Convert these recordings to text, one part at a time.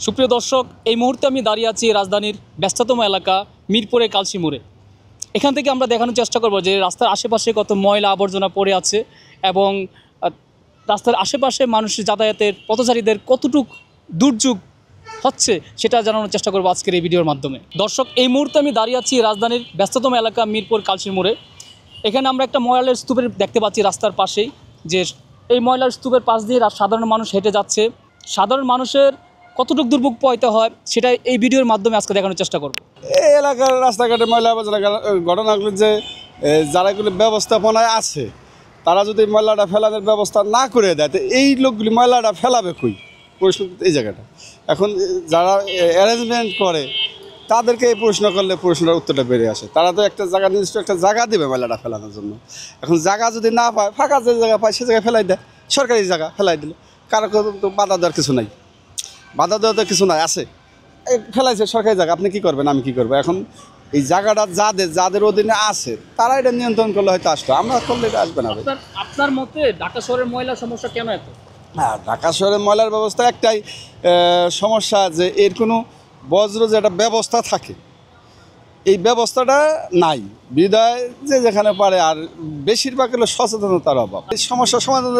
সুপ্রিয় দর্শক, এই মুহূর্তে আমি দাঁড়িয়ে আছি রাজধানীর ব্যস্ততম এলাকা মিরপুরে কালসি মোড়ে। এখান থেকে আমরা দেখানোর চেষ্টা করব যে রাস্তার আশেপাশে কত ময়লা আবর্জনা পড়ে আছে এবং রাস্তার আশেপাশে মানুষের যাতায়াতের পথচারীদের কতটুক দুর্যোগ হচ্ছে সেটা জানানোর চেষ্টা করব আজকের এই ভিডিওর মাধ্যমে। দর্শক, এই মুহূর্তে আমি দাঁড়িয়ে আছি রাজধানীর ব্যস্ততম এলাকা মিরপুর কালসি মোড়ে। এখানে আমরা একটা ময়লার স্তূপের দেখতে পাচ্ছি রাস্তার পাশেই, যে এই ময়লার স্তূপের পাশ দিয়ে সাধারণ মানুষ হেঁটে যাচ্ছে। সাধারণ মানুষের কতটুকু দুর্ভোগ পোহাইতে হয় সেটা এই ভিডিওর মাধ্যমে আজকে দেখানোর চেষ্টা করব। এই এলাকার রাস্তাঘাটে ময়লা আবর্জনা ঘটনাগুলো যে যারা এগুলো ব্যবস্থাপনায় আছে তারা যদি ময়লাটা ফেলানোর ব্যবস্থা না করে দেয় তো এই লোকগুলি ময়লাটা ফেলাবে কই? প্রশ্ন এই জায়গাটা। এখন যারা অ্যারেঞ্জমেন্ট করে তাদেরকে এই প্রশ্ন করলে প্রশ্নের উত্তরটা বেরিয়ে আসে। তারা তো একটা জায়গা, নির্দিষ্ট একটা জায়গা দেবে ময়লাটা ফেলানোর জন্য। এখন জায়গা যদি না পায়, ফাঁকা যে জায়গা পায় সে জায়গায় ফেলাই দেয়, সরকারি জায়গা ফেলাই দিল। কারো তো বাধা দেওয়ার কিছু নাই, বাধা দেওয়ার তো কিছু নাই, আছে ফেলাইছে সরকারি জায়গা, আপনি কী করবেন, আমি কী করবো? এখন এই জায়গাটা যাদের অধীনে আছে তারা এটা নিয়ন্ত্রণ করলে হয়তো আসতো, আমরা করলে এটা আসবে না। আপনার মতে ঢাকা শহরের ময়লার সমস্যা কেন এত? হ্যাঁ, ঢাকা শহরের ময়লার ব্যবস্থা একটাই সমস্যা, যে এর কোনো বজ্র যে একটা ব্যবস্থা থাকে, এই ব্যবস্থাটা নাই বিদায় যে যেখানে পারে। আর বেশিরভাগ হলো সচেতনতার অভাব। এই সমস্যার সমাধান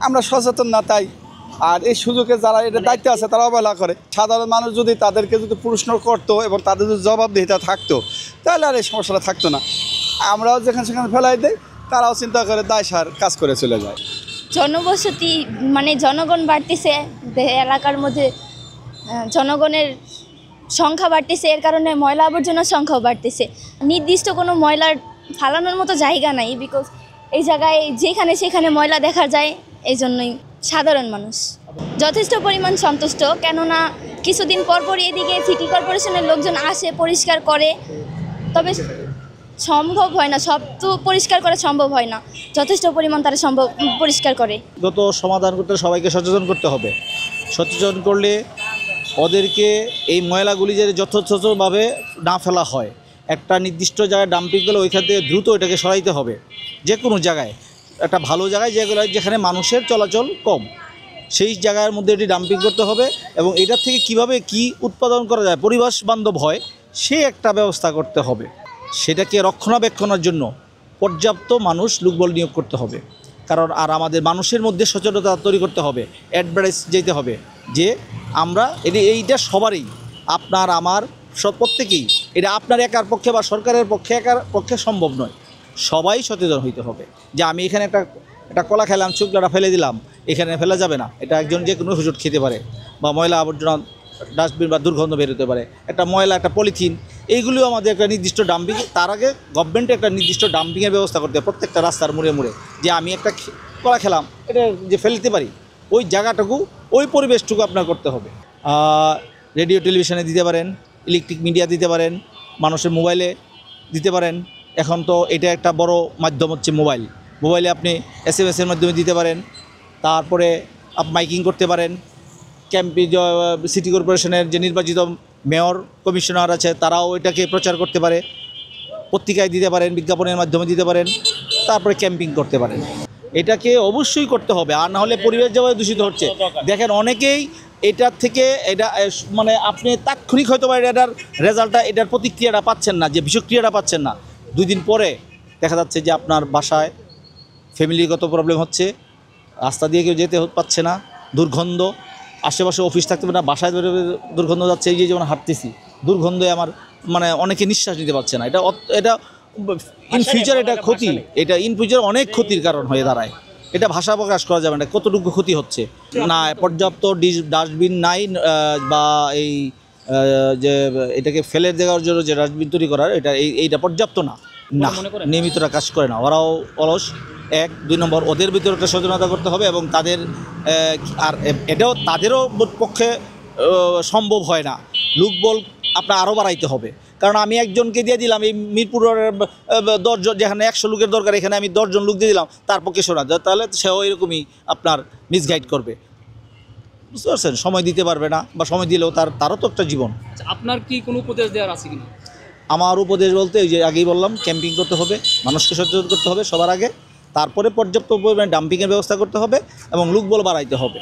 আমরা সচেতন না, তাই। আর এই সুযোগে যারা এটা দায়িত্বে আছে তারা অবহেলা করে। সাধারণ মানুষ যদি তাদেরকে যদি প্রশ্ন করতো এবং তাদের যদি জবাবদিহিতা থাকতো তাহলে আর এই সমস্যাটা থাকতো না। আমরাও যেখানে সেখানে ফেলাই দেই, তারাও চিন্তা করে দায় সার কাজ করে চলে যায়। জনবসতি মানে জনগণ বাড়তেছে এলাকার মধ্যে, জনগণের সংখ্যা বাড়তেছে, এর কারণে ময়লা আবর্জনার সংখ্যাও বাড়তেছে। নির্দিষ্ট কোনো ময়লার ফালানোর মতো জায়গা নাই, বিকজ এই জায়গায় যেখানে সেখানে ময়লা দেখা যায়। এই জন্যই সাধারণ মানুষ যথেষ্ট পরিমাণ সন্তুষ্ট, কেননা কিছুদিন পরপরই এদিকে সিটি কর্পোরেশনের লোকজন আসে, পরিষ্কার করে। তবে সম্ভব হয় না, সব তো পরিষ্কার করা সম্ভব হয় না, যথেষ্ট পরিমাণ তারা পরিষ্কার করে। গত সমাধান করতে সবাইকে সচেতন করতে হবে। সচেতন করলে ওদেরকে এই ময়লাগুলি যে যথাযথভাবে না ফেলা হয়, একটা নির্দিষ্ট জায়গায় ডাম্পিং করলে ওইখান থেকে দ্রুত এটাকে সরাইতে হবে। যে কোনো জায়গায়, একটা ভালো জায়গায় যেখানে মানুষের চলাচল কম, সেই জায়গার মধ্যে এটি ডাম্পিং করতে হবে এবং এটার থেকে কিভাবে কি উৎপাদন করা যায়, পরিবেশ বান্ধব হয়, সে একটা ব্যবস্থা করতে হবে। সেটাকে রক্ষণাবেক্ষণের জন্য পর্যাপ্ত মানুষ লোকবল নিয়োগ করতে হবে। কারণ আর আমাদের মানুষের মধ্যে সচেতনতা তৈরি করতে হবে, অ্যাডভার্টাইজ যেতে হবে যে আমরা এইটা সবারই, আপনার আমার সব প্রত্যেকেই, এটা আপনার একার পক্ষে বা সরকারের পক্ষে সম্ভব নয়। সবাই সচেতন হইতে হবে যে আমি এখানে একটা কলা খেলাম, শুকলাটা ফেলে দিলাম, এখানে ফেলা যাবে না। এটা একজন যে কোনো হুজুট খেতে পারে, বা ময়লা আবর্জনা ডাস্টবিন বা দুর্গন্ধ বেরোতে পারে, একটা ময়লা, একটা পলিথিন, এইগুলিও আমাদের একটা নির্দিষ্ট ডাম্পিং, তার আগে গভর্নমেন্টে একটা নির্দিষ্ট ডাম্পিংয়ের ব্যবস্থা করতে হবে প্রত্যেকটা রাস্তার মোড়ে মোড়ে। যে আমি একটা কলা খেলাম, এটা যে ফেলতে পারি, ওই জায়গাটুকু, ওই পরিবেশটুকু আপনার করতে হবে। রেডিও টেলিভিশনে দিতে পারেন, ইলেকট্রিক মিডিয়া দিতে পারেন, মানুষের মোবাইলে দিতে পারেন। এখন তো এটা একটা বড় মাধ্যম হচ্ছে মোবাইলে আপনি SMS-এর মাধ্যমে দিতে পারেন। তারপরে মাইকিং করতে পারেন। সিটি কর্পোরেশনের যে নির্বাচিত মেয়র, কমিশনার আছে, তারাও এটাকে প্রচার করতে পারে, পত্রিকায় দিতে পারেন, বিজ্ঞাপনের মাধ্যমে দিতে পারেন, তারপরে ক্যাম্পিং করতে পারেন। এটাকে অবশ্যই করতে হবে, আর না হলে পরিবেশ যেভাবে দূষিত হচ্ছে। দেখেন অনেকেই এটার থেকে মানে আপনি তাৎক্ষণিক হয়তো বা এটার রেজাল্টটা, এটার প্রতিক্রিয়াটা পাচ্ছেন না, যে বিষক্রিয়াটা পাচ্ছেন না। 2 দিন পরে দেখা যাচ্ছে যে আপনার বাসায় ফ্যামিলিগত প্রবলেম হচ্ছে, রাস্তা দিয়ে কেউ যেতে পারছে না, দুর্গন্ধ, আশেপাশে অফিস থাকতে পারে না, বাসায় দুর্গন্ধ যাচ্ছে। এই যে যেমন হাঁটতেছি, দুর্গন্ধে আমার মানে অনেকে নিঃশ্বাস নিতে পারছে না। এটা ইন ফিউচার এটা ক্ষতি, এটা ইন ফিউচার অনেক ক্ষতির কারণ হয়ে দাঁড়ায়। এটা ভাষা প্রকাশ করা যাবে না কতটুকু ক্ষতি হচ্ছে। না পর্যাপ্ত ডাস্টবিন নাই, বা এই যে এটাকে ফেলে দেওয়ার জন্য যে ডাস্টবিন তৈরি করার, এইটা পর্যাপ্ত না, নিয়মিতরা কাজ করে না, ওরাও অলস। 1, 2 নম্বর, ওদের ভিতরে একটা সচেতনতা করতে হবে এবং তাদের আর এটাও তাদেরও পক্ষে সম্ভব হয় না। লোকবল আপনার আরও বাড়াইতে হবে। কারণ আমি একজনকে দিয়ে দিলাম, এই মিরপুরের 10 জন, যেখানে 100 লোকের দরকার, এখানে আমি 10 জন লোক দিয়ে দিলাম, তার পক্ষে শোনা যায়, তাহলে সেও এরকমই আপনার মিসগাইড করবে। বুঝতে পারছেন? সময় দিতে পারবে না, বা সময় দিলেও তারও তো একটা জীবন। আপনার কি কোনো উপদেশ দেওয়ার আছে কিনা? আমার উপদেশ বলতে, এই যে আগেই বললাম, ক্যাম্পিং করতে হবে, মানুষকে সচেতন করতে হবে সবার আগে, তারপরে পর্যাপ্ত পরিমাণে ডাম্পিংয়ের ব্যবস্থা করতে হবে এবং লোকবল বাড়াইতে হবে।